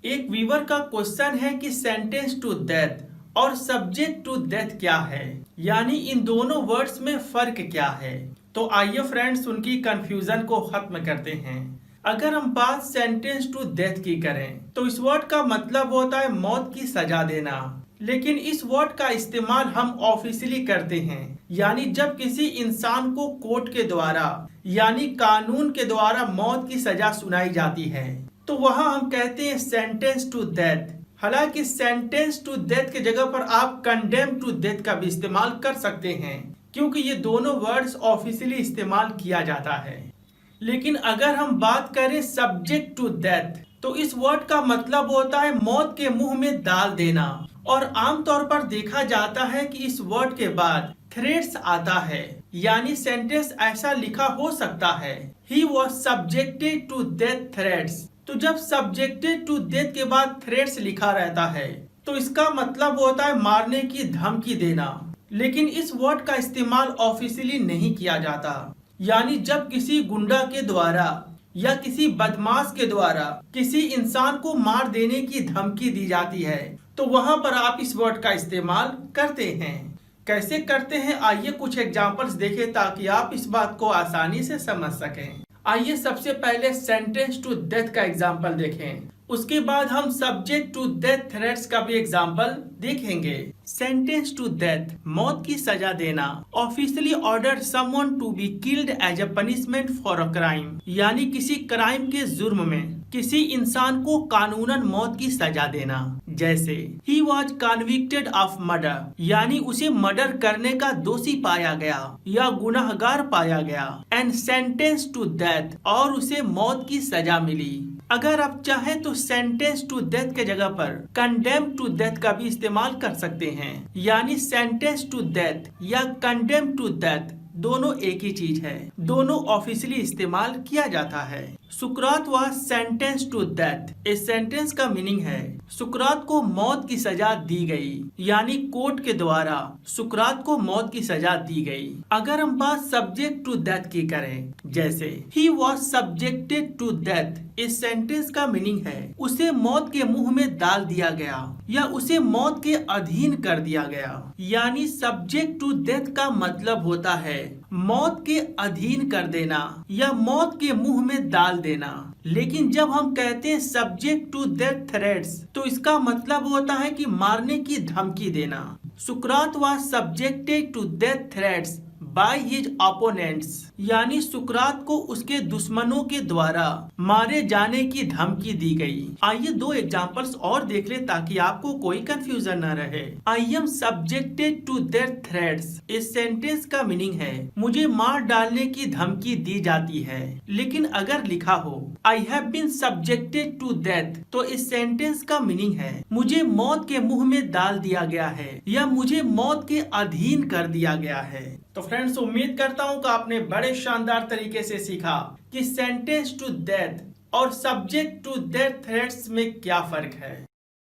एक व्यूअर का क्वेश्चन है कि सेंटेंस टू डेथ और सब्जेक्ट टू डेथ क्या है, यानी इन दोनों वर्ड्स में फर्क क्या है। तो आइए फ्रेंड्स उनकी कंफ्यूजन को खत्म करते हैं। अगर हम बात सेंटेंस टू डेथ की करें तो इस वर्ड का मतलब होता है मौत की सजा देना, लेकिन इस वर्ड का इस्तेमाल हम ऑफिशियली करते हैं, यानी जब किसी इंसान को कोर्ट के द्वारा यानी कानून के द्वारा मौत की सजा सुनाई जाती है तो वहां हम कहते हैं सेंटेंस टू डेथ। हालांकि सेंटेंस टू डेथ के जगह पर आप कंडेम टू डेथ का भी इस्तेमाल कर सकते हैं, क्योंकि ये दोनों वर्ड्स ऑफिशियली इस्तेमाल किया जाता है। लेकिन अगर हम बात करें सब्जेक्ट टू डेथ तो इस वर्ड का मतलब होता है मौत के मुंह में डाल देना, और आमतौर पर देखा जाता है कि इस वर्ड के बाद थ्रेट्स आता है, यानी सेंटेंस ऐसा लिखा हो सकता है he was subjected to death threats. तो जब सब्जेक्टेड टू डेथ के बाद थ्रेट्स लिखा रहता है तो इसका मतलब होता है मारने की धमकी देना, लेकिन इस वर्ड का इस्तेमाल ऑफिशियली नहीं किया जाता, यानी जब किसी गुंडा के द्वारा या किसी बदमाश के द्वारा किसी इंसान को मार देने की धमकी दी जाती है तो वहां पर आप इस वर्ड का इस्तेमाल करते हैं। कैसे करते हैं आइए कुछ एग्जांपल्स देखें ताकि आप इस बात को आसानी से समझ सकें। आइए सबसे पहले सेंटेंस टू डेथ का एग्जांपल देखें, उसके बाद हम सब्जेक्ट टू डेथ थ्रेट्स का भी एग्जांपल देखेंगे। सेंटेंस टू डेथ मौत की सजा देना, officially order someone to be killed as a punishment for a crime, यानी किसी क्राइम के जुर्म में किसी इंसान को कानूनन मौत की सजा देना। जैसे he was convicted of murder, यानी उसे मर्डर करने का दोषी पाया गया या गुनाहगार पाया गया, एंड सेंटेंस टू डेथ, और उसे मौत की सजा मिली। अगर आप चाहें तो सेंटेंस टू डेथ के जगह पर कंडेम टू डेथ का भी इस्तेमाल कर सकते हैं, यानी सेंटेंस टू डेथ या कंडेम टू डेथ दोनों एक ही चीज है, दोनों ऑफिशियली इस्तेमाल किया जाता है। सुकरात वाज सेंटेंस टू डेथ। इस सेंटेंस का मीनिंग है सुकरात को मौत की सजा दी गई, यानी कोर्ट के द्वारा सुकरात को मौत की सजा दी गई। अगर हम बात सब्जेक्ट टू डेथ की करें, जैसे he was subjected to death, इस सेंटेंस का मीनिंग है उसे मौत के मुंह में डाल दिया गया या उसे मौत के अधीन कर दिया गया, यानी सब्जेक्ट टू डेथ का मतलब होता है मौत के अधीन कर देना या मौत के मुंह में डाल देना। लेकिन जब हम कहते हैं सब्जेक्ट टू डेथ थ्रेट्स तो इसका मतलब होता है कि मारने की धमकी देना। Sukrat was subjected to death threats by his opponents, यानी सुकरात को उसके दुश्मनों के द्वारा मारे जाने की धमकी दी गई। आइए दो एग्जांपल्स और देख ले ताकि आपको कोई कंफ्यूजन न रहे। I am subjected to death threats, इस सेंटेंस का मीनिंग है मुझे मार डालने की धमकी दी जाती है। लेकिन अगर लिखा हो I have been subjected to death तो इस सेंटेंस का मीनिंग है मुझे मौत के मुंह में डाल दिया गया है या मुझे मौत के अधीन कर दिया गया है। तो फ्रेंड्स उम्मीद करता हूं कि आपने बड़े शानदार तरीके से सीखा कि सेंटेंस टू डेथ और सब्जेक्ट टू डेथ थ्रेट्स में क्या फर्क है।